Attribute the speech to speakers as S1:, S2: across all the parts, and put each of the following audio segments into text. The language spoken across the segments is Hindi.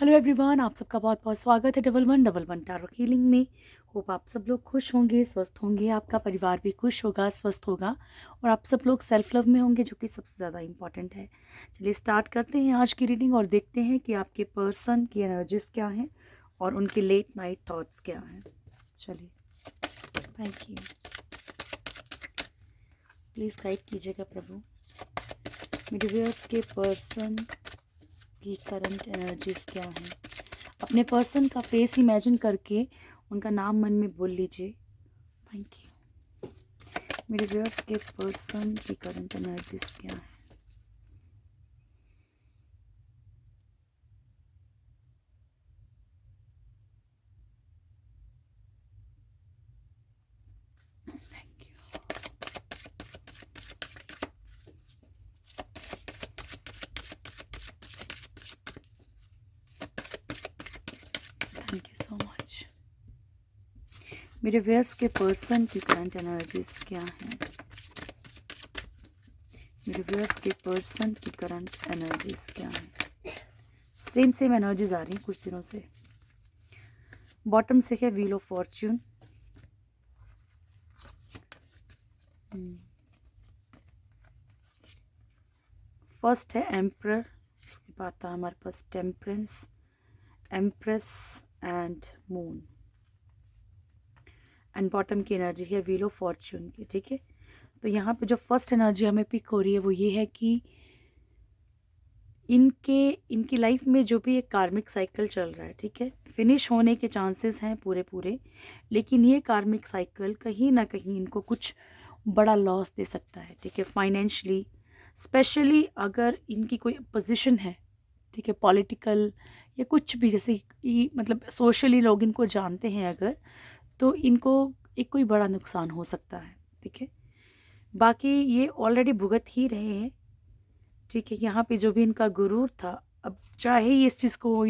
S1: हेलो एवरीवन, आप सबका बहुत बहुत स्वागत है डबल वन टैरो हीलिंग में। होप आप सब लोग खुश होंगे, स्वस्थ होंगे, आपका परिवार भी खुश होगा, स्वस्थ होगा और आप सब लोग सेल्फ लव में होंगे, जो कि सबसे ज़्यादा इम्पॉर्टेंट है। चलिए स्टार्ट करते हैं आज की रीडिंग और देखते हैं कि आपके पर्सन की एनर्जीज क्या हैं और उनके लेट नाइट थॉट्स क्या हैं। चलिए, थैंक यू। प्लीज़ गाइड कीजिएगा प्रभु। मेरे व्यूअर्स के पर्सन की करंट एनर्जीज क्या हैं। अपने पर्सन का फेस इमेजिन करके उनका नाम मन में बोल लीजिए। Thank you. मेरे व्यूअर्स के पर्सन की करंट एनर्जीज क्या है। Thank you. Thank you so much. मेरे व्यूअर्स के पर्सन की करंट एनर्जीज क्या है। मेरे व्यूअर्स के पर्सन की करंट एनर्जीज क्या है। सेम एनर्जीज आ रही हैं कुछ दिनों से। बॉटम से है व्हील ऑफ फॉर्च्यून। फर्स्ट है एम्परर, उसके बाद था हमारे पास temperance, empress and moon and bottom की एनर्जी है व्हील ऑफ फॉर्च्यून की। ठीक है, तो यहाँ पे जो फर्स्ट एनर्जी हमें पिक हो रही है वो ये है कि इनकी लाइफ में जो भी एक कार्मिक साइकिल चल रहा है, ठीक है, फिनिश होने के चांसेस हैं पूरे पूरे, लेकिन ये कार्मिक साइकिल कहीं ना कहीं इनको कुछ बड़ा लॉस दे सकता है। ठीक है, फाइनेंशियली, स्पेशली अगर इनकी कोई पोजीशन है, ठीक है, पॉलिटिकल या कुछ भी, जैसे मतलब सोशली लोग इनको जानते हैं अगर, तो इनको एक कोई बड़ा नुकसान हो सकता है। ठीक है, बाकी ये ऑलरेडी भुगत ही रहे हैं। ठीक है, यहाँ पे जो भी इनका गुरूर था, अब चाहे ये इस चीज़ को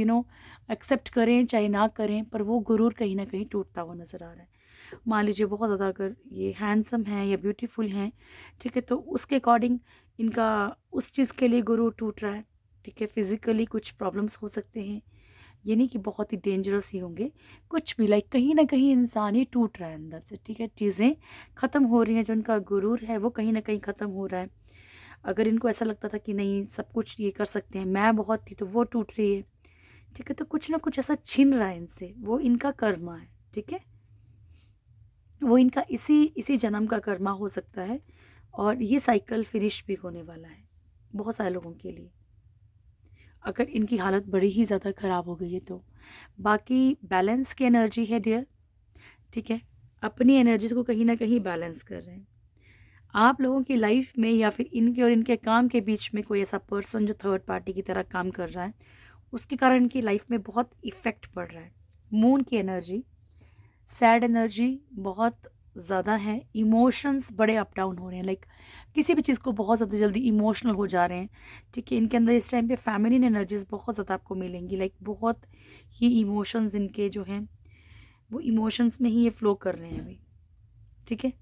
S1: एक्सेप्ट करें चाहे ना करें, पर वो गुरूर कहीं ना कहीं टूटता हुआ नज़र आ रहा है। मान लीजिए बहुत ज़्यादा अगर ये हैंडसम हैं या ब्यूटीफुल हैं, ठीक है, तो उसके अकॉर्डिंग इनका उस चीज़ के लिए गुरूर टूट रहा है। ठीक है, फिज़िकली कुछ प्रॉब्लम्स हो सकते हैं, ये नहीं कि बहुत ही डेंजरस ही होंगे, कुछ भी लाइक कहीं ना कहीं इंसान ही टूट रहा है अंदर से। ठीक है, चीज़ें ख़त्म हो रही हैं, जो उनका गुरूर है वो कहीं ना कहीं ख़त्म हो रहा है। अगर इनको ऐसा लगता था कि नहीं सब कुछ ये कर सकते हैं, मैं बहुत थी, तो वो टूट रही है। ठीक है, तो कुछ ना कुछ ऐसा छिन रहा है इनसे, वो इनका कर्मा है। ठीक है, वो इनका इसी इसी जन्म का कर्मा हो सकता है और ये साइकिल फिनिश भी होने वाला है बहुत सारे लोगों के लिए, अगर इनकी हालत बड़ी ही ज़्यादा ख़राब हो गई है तो। बाकी बैलेंस की एनर्जी है डियर। ठीक है, अपनी एनर्जी को कहीं ना कहीं बैलेंस कर रहे हैं आप लोगों की लाइफ में, या फिर इनके और इनके काम के बीच में कोई ऐसा पर्सन जो थर्ड पार्टी की तरह काम कर रहा है, उसके कारण इनकी लाइफ में बहुत इफ़ेक्ट पड़ रहा है। मून की एनर्जी, सैड एनर्जी बहुत ज़्यादा है, इमोशंस बड़े अप डाउन हो रहे हैं, लाइक किसी भी चीज़ को बहुत ज़्यादा जल्दी इमोशनल हो जा रहे हैं। ठीक है, इनके अंदर इस टाइम पे फेमिनिन एनर्जीज बहुत ज़्यादा आपको मिलेंगी, लाइक बहुत ही इमोशंस इनके जो हैं वो इमोशंस में ही ये फ्लो कर रहे हैं अभी। ठीक है,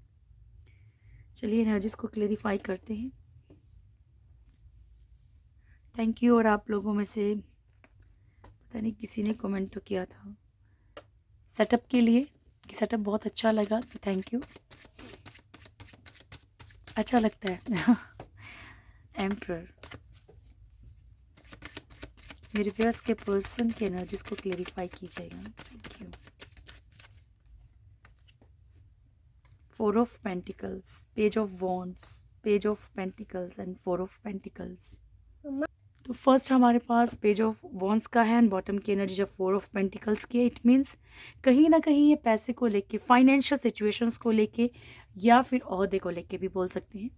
S1: चलिए एनर्जीज को क्लेरिफाई करते हैं। Thank you. और आप लोगों में से पता नहीं किसी ने कमेंट तो किया था सेटअप के लिए कि सेटअप बहुत अच्छा लगा, तो थैंक यू, अच्छा लगता है। एम्प्रर, मेरे व्यूअर्स के पर्सन की एनर्जीज को क्लेरिफाई कीजिएगा। Thank you. Four of pentacles, page of wands, page of pentacles and four of pentacles. तो फर्स्ट हमारे पास पेज ऑफ वॉन्ड्स का है एंड बॉटम की एनर्जी जब फोर ऑफ पेंटिकल्स की है, इट मीन्स कहीं ना कहीं ये पैसे को लेके, फाइनेंशियल सिचुएशंस को लेके, या फिर ओहदे को लेके भी बोल सकते हैं,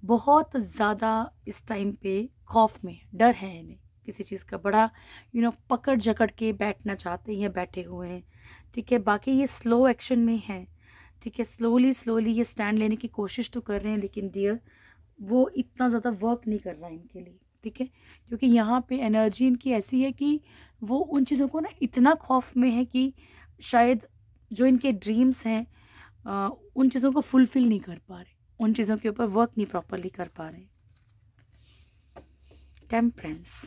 S1: बहुत ज़्यादा इस टाइम पे खौफ में, डर है इन्हें किसी चीज़ का, बड़ा पकड़ जकड़ के बैठना चाहते हैं, बैठे हुए हैं। ठीक है, बाकी ये स्लो एक्शन में है। ठीक है, स्लोली स्लोली ये स्टैंड लेने की कोशिश तो कर रहे हैं, लेकिन डियर वो इतना ज़्यादा वर्क नहीं कर रहा है इनके लिए। ठीक है, क्योंकि यहाँ पे एनर्जी इनकी ऐसी है कि वो उन चीज़ों को ना इतना खौफ में है कि शायद जो इनके ड्रीम्स हैं उन चीज़ों को फुलफ़िल नहीं कर पा रहे, उन चीज़ों के ऊपर वर्क नहीं प्रॉपरली कर पा रहे। टेम्परेंस,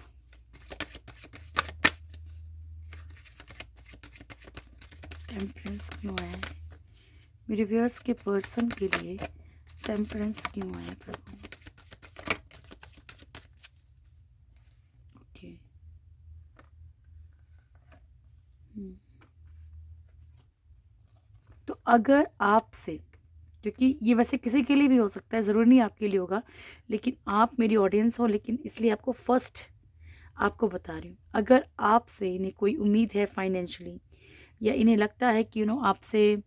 S1: टेम्परेंस क्यों आया है मेरे व्यूअर्स के पर्सन के लिए? टेम्परेंस क्यों आया प्रभु? ओके। तो अगर आपसे, क्योंकि ये वैसे किसी के लिए भी हो सकता है, ज़रूरी नहीं आपके लिए होगा, लेकिन आप मेरी ऑडियंस हो, लेकिन इसलिए आपको फर्स्ट आपको बता रही हूँ, अगर आपसे इन्हें कोई उम्मीद है फाइनेंशियली, या इन्हें लगता है कि आपसे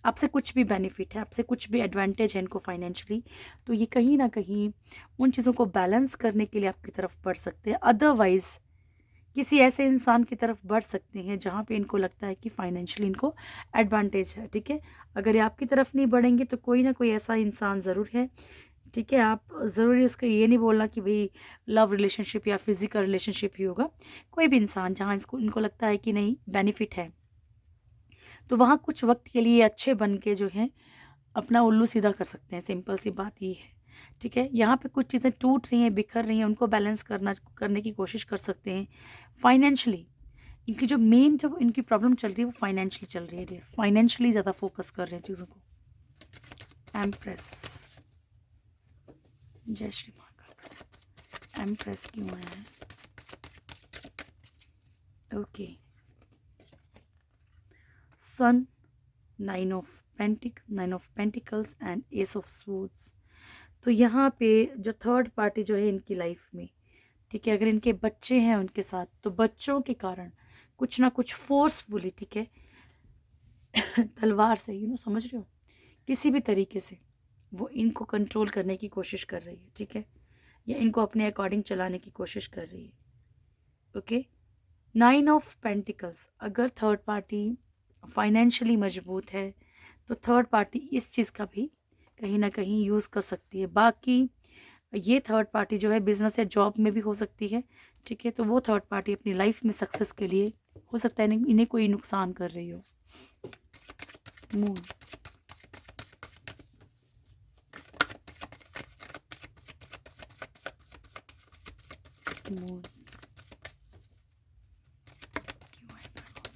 S1: आपसे कुछ भी बेनिफिट है, आपसे कुछ भी एडवांटेज है इनको फाइनेंशियली, तो ये कहीं ना कहीं उन चीज़ों को बैलेंस करने के लिए आपकी तरफ बढ़ सकते हैं। अदरवाइज़ किसी ऐसे इंसान की तरफ बढ़ सकते हैं जहाँ पे इनको लगता है कि फाइनेंशियली इनको एडवांटेज है, ठीक है। अगर ये आपकी तरफ नहीं बढ़ेंगे तो कोई ना कोई ऐसा इंसान ज़रूर है, ठीक है। आप ज़रूरी उसका ये नहीं बोलना कि भाई लव रिलेशनशिप या फिजिकल रिलेशनशिप ही होगा, कोई भी इंसान जहाँ इनको लगता है कि नहीं बेनिफिट है, तो वहाँ कुछ वक्त के लिए अच्छे बन के जो है अपना उल्लू सीधा कर सकते हैं। सिंपल सी बात ये है, ठीक है। यहाँ पे कुछ चीज़ें टूट रही हैं, बिखर रही हैं, उनको बैलेंस करने की कोशिश कर सकते हैं फाइनेंशियली। इनकी जो मेन जो इनकी प्रॉब्लम चल रही है वो फाइनेंशियली चल रही है डियर, फाइनेंशियली ज़्यादा फोकस कर रहे हैं चीज़ों को। एम्प्रेस, जय श्री महाकाल। एम्प्रेस क्यों आया है? Okay. Sun, nine of pentacles and ace of swords. तो यहाँ पे जो थर्ड पार्टी जो है इनकी लाइफ में, ठीक है, अगर इनके बच्चे हैं उनके साथ, तो बच्चों के कारण कुछ ना कुछ फोर्सफुली, ठीक है, तलवार से समझ रहे हो, किसी भी तरीके से वो इनको कंट्रोल करने की कोशिश कर रही है, ठीक है, या इनको अपने अकॉर्डिंग चलाने की कोशिश कर रही है। ओके। नाइन ऑफ पेंटिकल्स, अगर थर्ड पार्टी फाइनेंशियली मजबूत है तो थर्ड पार्टी इस चीज़ का भी कहीं ना कहीं यूज़ कर सकती है। बाकी ये थर्ड पार्टी जो है बिजनेस या जॉब में भी हो सकती है, ठीक है, तो वो थर्ड पार्टी अपनी लाइफ में सक्सेस के लिए हो सकता है इन्हें कोई नुकसान कर रही हो। मून, मून क्यों है?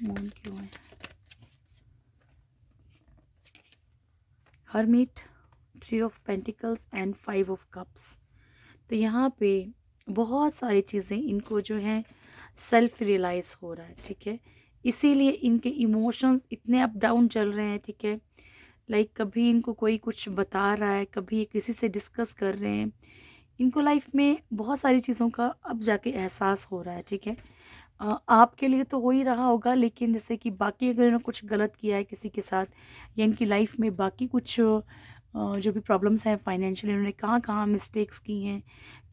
S1: मून क्यों है? Hermit, three of pentacles and five of cups. तो यहाँ पे बहुत सारी चीज़ें इनको जो है सेल्फ रियलाइज़ हो रहा है, ठीक है, इसीलिए इनके इमोशंस इतने अप डाउन चल रहे हैं, ठीक है। लाइक कभी इनको कोई कुछ बता रहा है, कभी किसी से डिस्कस कर रहे हैं, इनको लाइफ में बहुत सारी चीज़ों का अब जाके एहसास हो रहा है, ठीक है। आपके लिए तो हो ही रहा होगा, लेकिन जैसे कि बाकी अगर इन्होंने कुछ गलत किया है किसी के साथ, या इनकी लाइफ में बाकी कुछ जो भी प्रॉब्लम्स हैं फाइनेंशियल, इन्होंने कहाँ कहाँ मिस्टेक्स की हैं,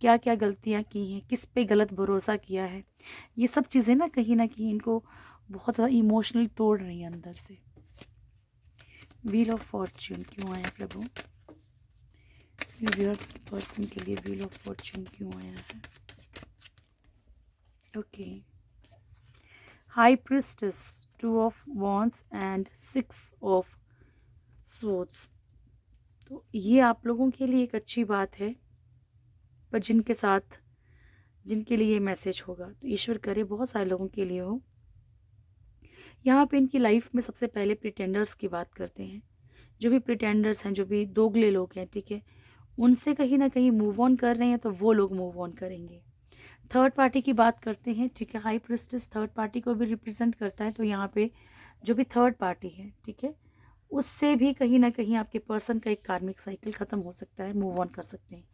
S1: क्या क्या गलतियाँ की हैं, किस पे गलत भरोसा किया है, ये सब चीज़ें ना कहीं इनको बहुत ज़्यादा इमोशनली तोड़ रही हैं अंदर से। व्हील ऑफ फॉर्च्यून क्यों आया प्रभु? व्यूअर पर्सन के लिए व्हील ऑफ फॉर्च्यून क्यों आया है? Okay. High priestess, two of wands and six of swords. तो ये आप लोगों के लिए एक अच्छी बात है, पर जिनके लिए ये मैसेज होगा तो ईश्वर करे बहुत सारे लोगों के लिए हो। यहाँ पे इनकी लाइफ में सबसे पहले प्रिटेंडर्स की बात करते हैं। जो भी प्रिटेंडर्स हैं, जो भी दोगले लोग हैं, ठीक है, उनसे कहीं ना कहीं मूव ऑन कर रहे हैं, तो वो लोग मूव ऑन करेंगे। थर्ड पार्टी की बात करते हैं, ठीक है, हाई प्रिस्टेस थर्ड पार्टी को भी रिप्रेजेंट करता है, तो यहाँ पे जो भी थर्ड पार्टी है, ठीक है, उससे भी कहीं ना कहीं आपके पर्सन का एक कार्मिक साइकिल ख़त्म हो सकता है, मूव ऑन कर सकते हैं।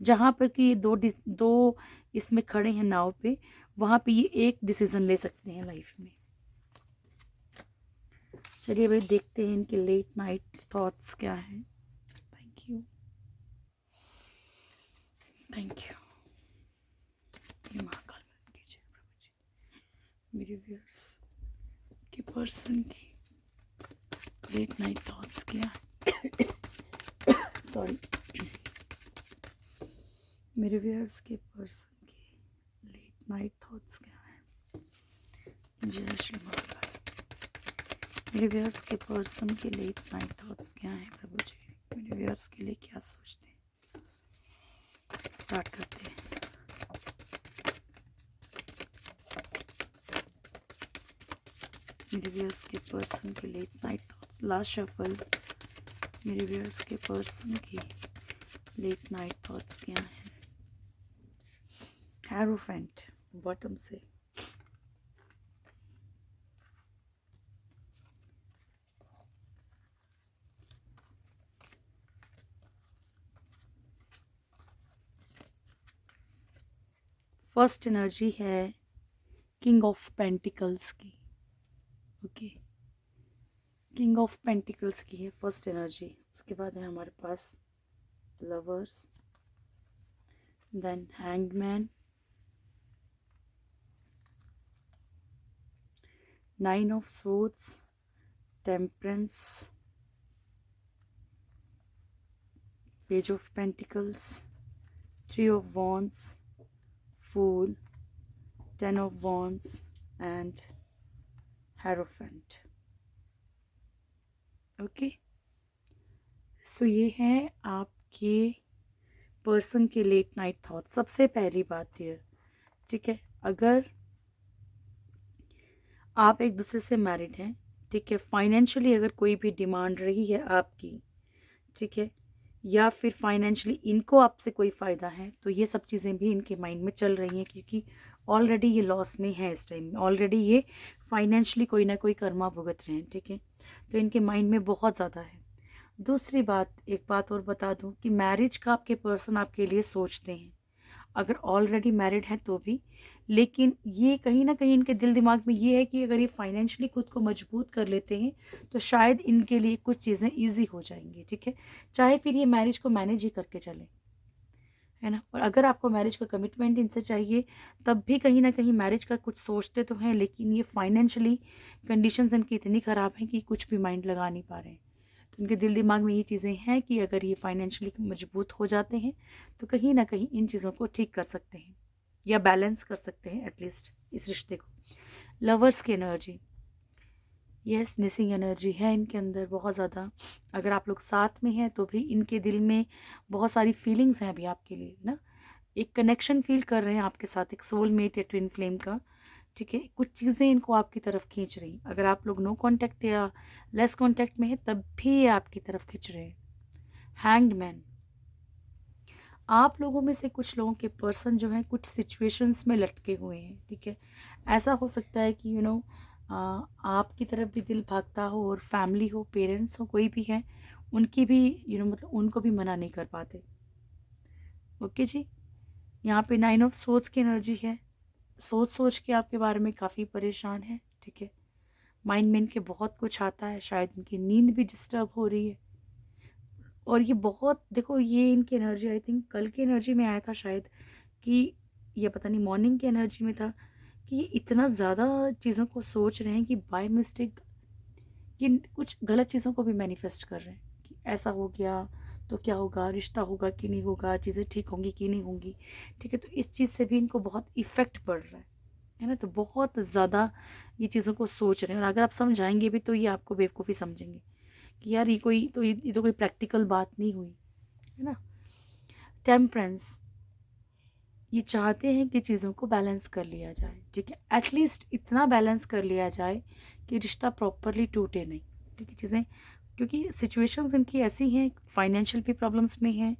S1: जहाँ पर कि दो इसमें खड़े हैं नाव पे, वहाँ पे ये एक डिसीजन ले सकते हैं लाइफ में। चलिए भाई देखते हैं इनके लेट नाइट थॉट्स क्या हैं। Thank you, thank you. ये महाकाल कीजिए प्रभु जी, मेरे व्यूअर्स के पर्सन की लेट नाइट थॉट्स क्या है। सॉरी, मेरे व्यूअर्स के पर्सन की लेट नाइट थॉट्स क्या है? जय श्री महाकाल। मेरे व्यूअर्स के पर्सन के लेट नाइट थॉट्स क्या हैं प्रभु जी? मेरे व्यूअर्स के लिए क्या सोचते हैं? स्टार्ट करते हैं। मेरे व्यूअर्स के पर्सन के late night thoughts, last shuffle. मेरे व्यूअर्स के पर्सन की लेट नाइट थॉट्स क्या हैं? हैरोफेंट बॉटम से, फर्स्ट एनर्जी है किंग ऑफ पेंटिकल्स की। ओके, किंग ऑफ पेंटिकल्स की है फर्स्ट एनर्जी। उसके बाद है हमारे पास lovers, then hangman, 9 of swords, temperance, page of pentacles, 3 of wands, fool, 10 of wands and Hierophant. Okay, so ये है आपके पर्सन के लेट नाइट थॉट। सबसे पहली बात ये, ठीक है, अगर आप एक दूसरे से मैरिड हैं, ठीक है, फाइनेंशियली अगर कोई भी डिमांड रही है आपकी, ठीक है, या फिर फाइनेंशियली इनको आपसे कोई फ़ायदा है, तो ये सब चीज़ें भी इनके माइंड में चल रही हैं, क्योंकि ऑलरेडी ये लॉस में है इस टाइम में। ऑलरेडी ये फाइनेंशियली कोई ना कोई कर्मा भुगत रहे हैं, ठीक है, तो इनके माइंड में बहुत ज़्यादा है। दूसरी बात, एक बात और बता दूं कि मैरिज का आपके पर्सन आपके लिए सोचते हैं, अगर ऑलरेडी मैरिड हैं तो भी, लेकिन ये कहीं ना कहीं इनके दिल दिमाग में ये है कि अगर ये फाइनेंशियली खुद को मजबूत कर लेते हैं तो शायद इनके लिए कुछ चीज़ें ईजी हो जाएंगी, ठीक है, चाहे फिर ये मैरिज को मैनेज ही करके चले, है ना। और अगर आपको मैरिज का कमिटमेंट इनसे चाहिए, तब भी कहीं ना कहीं मैरिज का कुछ सोचते तो हैं, लेकिन ये फाइनेंशियली कंडीशंस इनकी इतनी ख़राब हैं कि कुछ भी माइंड लगा नहीं पा रहे हैं। तो उनके दिल दिमाग में ये चीज़ें हैं कि अगर ये फाइनेंशियली मजबूत हो जाते हैं तो कहीं ना कहीं इन चीज़ों को ठीक कर सकते हैं या बैलेंस कर सकते हैं एटलीस्ट इस रिश्ते को। लवर्स की एनर्जी, यस, मिसिंग एनर्जी है इनके अंदर बहुत ज़्यादा। अगर आप लोग साथ में हैं तो भी इनके दिल में बहुत सारी फीलिंग्स हैं अभी आपके लिए ना, एक कनेक्शन फील कर रहे हैं आपके साथ, एक सोलमेट या ट्विन फ्लेम का, ठीक है। कुछ चीज़ें इनको आपकी तरफ खींच रही, अगर आप लोग नो कांटेक्ट या लेस कांटेक्ट में है तब भी ये आपकी तरफ खींच रहे हैं। हैंग्ड मैन, आप लोगों में से कुछ लोगों के पर्सन जो हैं कुछ सिचुएशंस में लटके हुए हैं, ठीक है। ऐसा हो सकता है कि आपकी तरफ भी दिल भागता हो और फैमिली हो, पेरेंट्स हो, कोई भी है, उनकी भी मतलब उनको भी मना नहीं कर पाते। ओके जी, यहाँ पे 9 ऑफ सोर्ड्स की एनर्जी है। सोच सोच के आपके बारे में काफ़ी परेशान है, ठीक है, माइंड में इनके बहुत कुछ आता है, शायद इनकी नींद भी डिस्टर्ब हो रही है। और ये बहुत, देखो ये इनकी एनर्जी आई थिंक कल की एनर्जी में आया था शायद, कि ये पता नहीं मॉर्निंग की एनर्जी में था, कि ये इतना ज़्यादा चीज़ों को सोच रहे हैं कि बाय मिस्टेक कि कुछ गलत चीज़ों को भी मैनिफेस्ट कर रहे हैं कि ऐसा हो गया तो क्या होगा, रिश्ता होगा कि नहीं होगा, चीज़ें ठीक होंगी कि नहीं होंगी, ठीक है। तो इस चीज़ से भी इनको बहुत इफ़ेक्ट पड़ रहा है ना, तो बहुत ज़्यादा ये चीज़ों को सोच रहे हैं। और अगर आप समझाएंगे भी तो ये आपको बेवकूफ़ी समझेंगे कि यार ये तो कोई प्रैक्टिकल बात नहीं हुई, है ना। टेम्परेंस, ये चाहते हैं कि चीज़ों को बैलेंस कर लिया जाए, ठीक है, एटलीस्ट इतना बैलेंस कर लिया जाए कि रिश्ता प्रॉपरली टूटे नहीं, ठीक है, चीज़ें, क्योंकि सिचुएशंस इनकी ऐसी हैं, फाइनेंशियल भी प्रॉब्लम्स में हैं,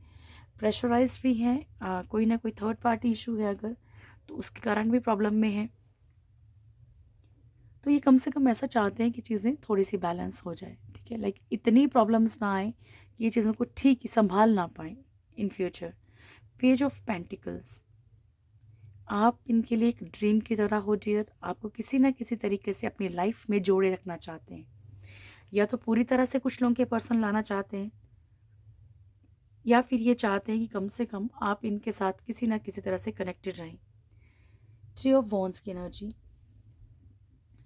S1: प्रेशराइज भी हैं, कोई ना कोई थर्ड पार्टी इशू है अगर, तो उसके कारण भी प्रॉब्लम में है। तो ये कम से कम ऐसा चाहते हैं कि चीज़ें थोड़ी सी बैलेंस हो जाए, ठीक है, लाइक इतनी प्रॉब्लम्स ना आए कि ये चीज़ों को ठीक संभाल ना पाए in future. Page of pentacles, आप इनके लिए एक ड्रीम की तरह हो डियर, आपको किसी ना किसी तरीके से अपनी लाइफ में जोड़े रखना चाहते हैं, या तो पूरी तरह से कुछ लोगों के पर्सन लाना चाहते हैं, या फिर ये चाहते हैं कि कम से कम आप इनके साथ किसी ना किसी तरह से कनेक्टेड रहें। 3 ऑफ वॉन्ड्स की एनर्जी,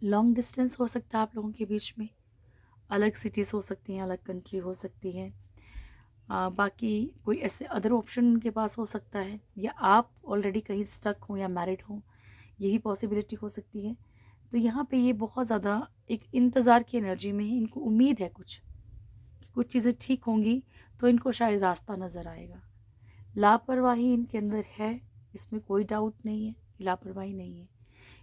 S1: लॉन्ग डिस्टेंस हो सकता है आप लोगों के बीच में, अलग सिटीज़ हो सकती हैं, अलग कंट्री हो सकती है, बाकी कोई ऐसे अदर ऑप्शन उनके पास हो सकता है, या आप ऑलरेडी कहीं स्टक हो या मैरिड हो, यही पॉसिबिलिटी हो सकती है। तो यहाँ पे ये बहुत ज़्यादा एक इंतज़ार की एनर्जी में है, इनको उम्मीद है कुछ कि कुछ चीज़ें ठीक होंगी तो इनको शायद रास्ता नज़र आएगा। लापरवाही इनके अंदर है, इसमें कोई डाउट नहीं है कि लापरवाही नहीं है।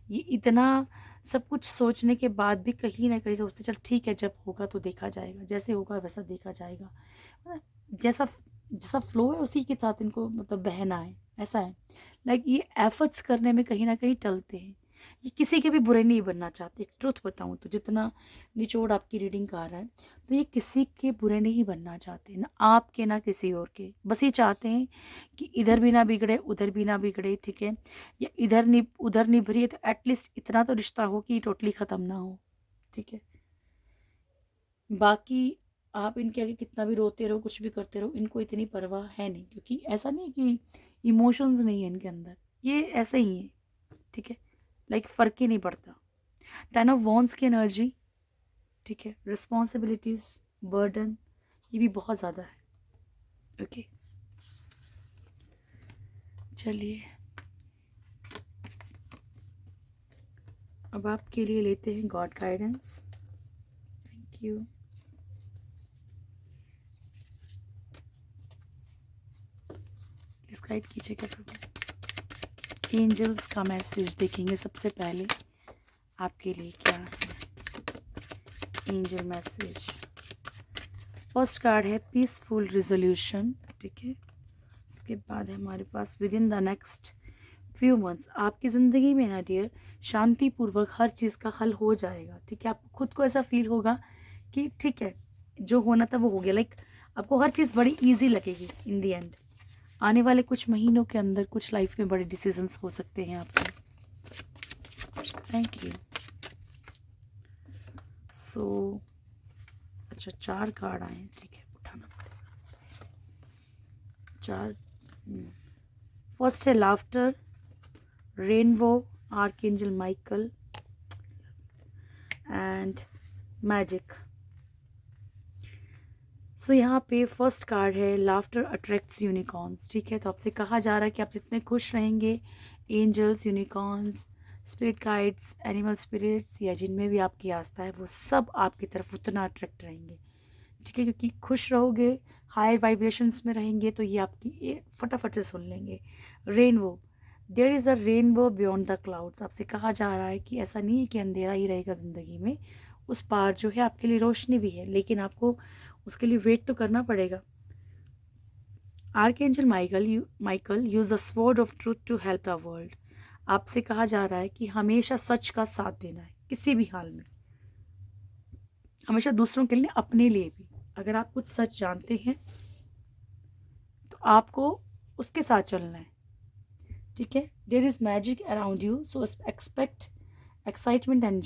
S1: ये इतना सब कुछ सोचने के बाद भी कहीं ना कहीं सोचते चल ठीक है, जब होगा तो देखा जाएगा, जैसे होगा वैसा देखा जाएगा। मतलब जैसा जैसा फ्लो है उसी के साथ इनको मतलब बहना है, ऐसा है। लाइक ये एफर्ट्स करने में कहीं ना कहीं टलते हैं। ये किसी के भी बुरे नहीं बनना चाहते। एक ट्रुथ बताऊं तो जितना निचोड़ आपकी रीडिंग का आ रहा है, तो ये किसी के बुरे नहीं बनना चाहते, ना आपके ना किसी और के। बस ये चाहते हैं कि इधर भी ना बिगड़े उधर भी ना बिगड़े, ठीक है, या इधर नहीं उधर नहीं भरी है तो एटलीस्ट इतना तो रिश्ता हो कि टोटली ख़त्म ना हो, ठीक है। बाकी आप इनके आगे कितना भी रोते रहो कुछ भी करते रहो, इनको इतनी परवाह है नहीं, क्योंकि ऐसा नहीं है कि इमोशंस नहीं है इनके अंदर, ये ऐसे ही है, ठीक है। लाइक फ़र्क ही नहीं पड़ता। 10 ऑफ वॉन्ड्स की एनर्जी, ठीक है, रिस्पॉन्सिबिलिटीज़, बर्डन, ये भी बहुत ज़्यादा है। ओके, चलिए अब आपके लिए लेते हैं God guidance. Thank you. Please guide कीजिएगा प्रभु। एंजल्स का मैसेज देखेंगे सबसे पहले आपके लिए क्या है। एंजल मैसेज, फर्स्ट कार्ड है पीसफुल रिजोल्यूशन, ठीक है। उसके बाद है हमारे पास within the next few months आपकी ज़िंदगी में ना डियर शांतिपूर्वक हर चीज़ का हल हो जाएगा, ठीक है। आपको खुद को ऐसा फील होगा कि ठीक है जो होना था वो हो गया। लाइक आपको हर चीज़ बड़ी इजी लगेगी इन दी एंड। आने वाले कुछ महीनों के अंदर कुछ लाइफ में बड़े डिसीजंस हो सकते हैं आपके। Thank you. सो अच्छा 4 कार्ड आए हैं, ठीक है, उठाना पड़ेगा 4। फर्स्ट है laughter, rainbow, archangel Michael and magic. So यहाँ पे फर्स्ट कार्ड है लाफ्टर अट्रैक्ट्स यूनिकॉर्न्स, ठीक है। तो आपसे कहा जा रहा है कि आप जितने खुश रहेंगे, angels, unicorns, spirit guides, animal spirits या जिनमें भी आपकी आस्था है वो सब आपकी तरफ उतना अट्रैक्ट रहेंगे, ठीक है। क्योंकि खुश रहोगे, हायर वाइब्रेशंस में रहेंगे तो ये आपकी फटाफट से सुन लेंगे। Rainbow, there is a rainbow beyond the clouds. आपसे कहा जा रहा है कि ऐसा नहीं है कि अंधेरा ही रहेगा ज़िंदगी में, उस पार जो है आपके लिए रोशनी भी है, लेकिन आपको उसके लिए वेट तो करना पड़ेगा। Archangel Michael use a sword of truth to help the world. आपसे कहा जा रहा है कि हमेशा सच का साथ देना है किसी भी हाल में, हमेशा दूसरों के लिए, अपने लिए भी। अगर आप कुछ सच जानते हैं तो आपको उसके साथ चलना है, ठीक है। There is magic around you so expect excitement and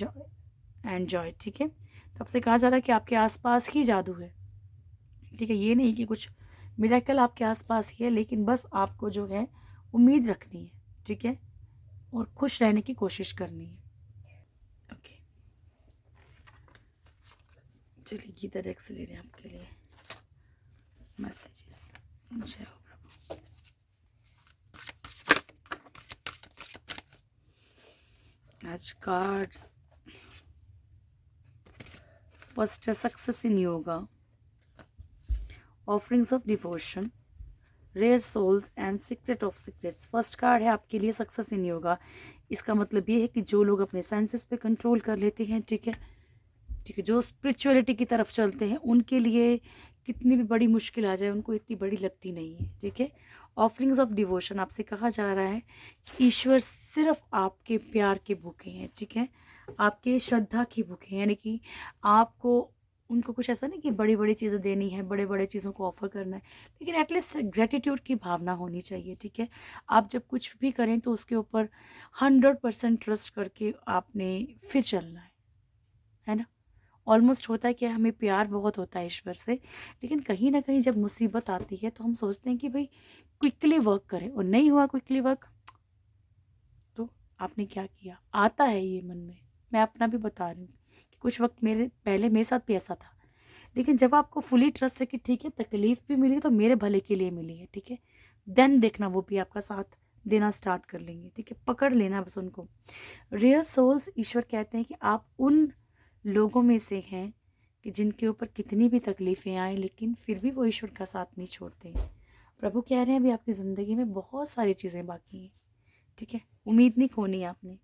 S1: joy, ठीक है। तो आपसे कहा जा रहा है कि आपके आसपास ही जादू है, ठीक है। ये नहीं कि कुछ मिरेकल आपके आसपास ही है, लेकिन बस आपको जो है उम्मीद रखनी है, ठीक है, और खुश रहने की कोशिश करनी है। ओके, चलिए गीता डेक से ले रहे हैं आपके लिए मैसेजेस। जय हो प्रभु। आज कार्ड्स, फर्स्ट है success in yoga, offerings of devotion, rare souls and secret of secrets. First card है आपके लिए सक्सेस इन योगा। इसका मतलब ये है कि जो लोग अपने सेंसेस पे कंट्रोल कर लेते हैं, ठीक है, ठीक है, जो स्पिरिचुअलिटी की तरफ चलते हैं, उनके लिए कितनी भी बड़ी मुश्किल आ जाए उनको इतनी बड़ी लगती नहीं है, ठीक है। ऑफरिंग्स ऑफ डिवोशन, आपसे कहा जा रहा है कि ईश्वर सिर्फ आपके प्यार के भूखे हैं, ठीक है, आपके श्रद्धा की भूखे हैं। यानी कि आपको उनको कुछ ऐसा नहीं कि बड़ी बड़ी चीज़ें देनी है, बड़े बड़े चीज़ों को ऑफर करना है, लेकिन एटलीस्ट ग्रेटिट्यूड की भावना होनी चाहिए, ठीक है। आप जब कुछ भी करें तो उसके ऊपर 100% ट्रस्ट करके आपने फिर चलना है ना। ऑलमोस्ट होता है कि हमें प्यार बहुत होता है ईश्वर से, लेकिन कहीं ना कहीं जब मुसीबत आती है तो हम सोचते हैं कि भाई क्विकली वर्क करें, और नहीं हुआ क्विकली वर्क तो आपने क्या किया, आता है ये मन में। मैं अपना भी बता रही हूँ कि कुछ वक्त मेरे पहले मेरे साथ भी ऐसा था, लेकिन जब आपको फुली ट्रस्ट है कि ठीक है तकलीफ भी मिली तो मेरे भले के लिए मिली है, ठीक है, देन देखना वो भी आपका साथ देना स्टार्ट कर लेंगे, ठीक है। पकड़ लेना बस उनको। रेयर सोल्स, ईश्वर कहते हैं कि आप उन लोगों में से हैं कि जिनके ऊपर कितनी भी तकलीफ़ें आए लेकिन फिर भी वो ईश्वर का साथ नहीं छोड़ते हैं। प्रभु कह रहे हैं अभी आपकी ज़िंदगी में बहुत सारी चीज़ें बाकी हैं, ठीक है, उम्मीद नहीं खोनी आपने।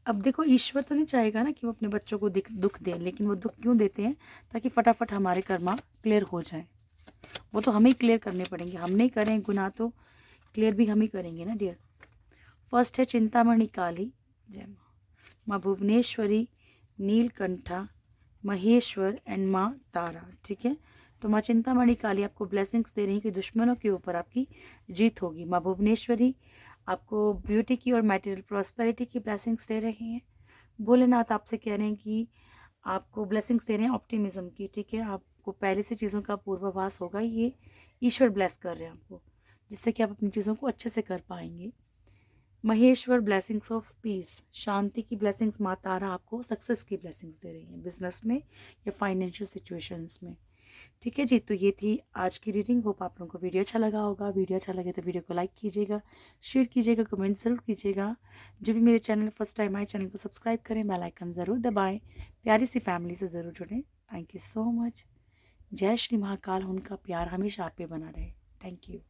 S1: अब देखो, ईश्वर तो नहीं चाहेगा ना कि वो अपने बच्चों को दुख दें, लेकिन वो दुख क्यों देते हैं? ताकि फटाफट हमारे कर्मा क्लियर हो जाए। वो तो हमें ही क्लियर करने पड़ेंगे, हम नहीं करें गुनाह तो क्लियर भी हम ही करेंगे ना डियर। फर्स्ट है चिंतामणि काली, जय माँ। माँ भुवनेश्वरी, नीलकंठा, महेश्वर एंड माँ तारा। ठीक है, तो माँ चिंतामणि काली आपको ब्लेसिंग्स दे रही हैं कि दुश्मनों के ऊपर आपकी जीत होगी। माँ भुवनेश्वरी आपको ब्यूटी की और मटेरियल प्रॉस्पेरिटी की ब्लेसिंग्स दे रही हैं। भोलेनाथ आपसे कह रहे हैं कि आपको ब्लेसिंग्स दे रहे हैं ऑप्टिमिज्म की। ठीक है, आपको पहले से चीज़ों का पूर्वाभास होगा, ये ईश्वर ब्लेस कर रहे हैं आपको, जिससे कि आप अपनी चीज़ों को अच्छे से कर पाएंगे। महेश्वर ब्लेसिंग्स ऑफ पीस, शांति की ब्लेसिंग्स। माँ तारा आपको सक्सेस की ब्लेसिंग्स दे रही हैं बिजनेस में या फाइनेंशियल सिचुएशंस में। ठीक है जी, तो ये थी आज की रीडिंग। होप आप लोगों को वीडियो अच्छा लगा होगा। वीडियो अच्छा लगे तो वीडियो को लाइक कीजिएगा, शेयर कीजिएगा, कमेंट ज़रूर कीजिएगा। जो भी मेरे चैनल फर्स्ट टाइम आए, चैनल को सब्सक्राइब करें, बेल आइकन ज़रूर दबाएं, प्यारी सी फैमिली से ज़रूर जुड़ें। Thank you so much. जय श्री महाकाल, उनका प्यार हमेशा आप पे बना रहे। Thank you.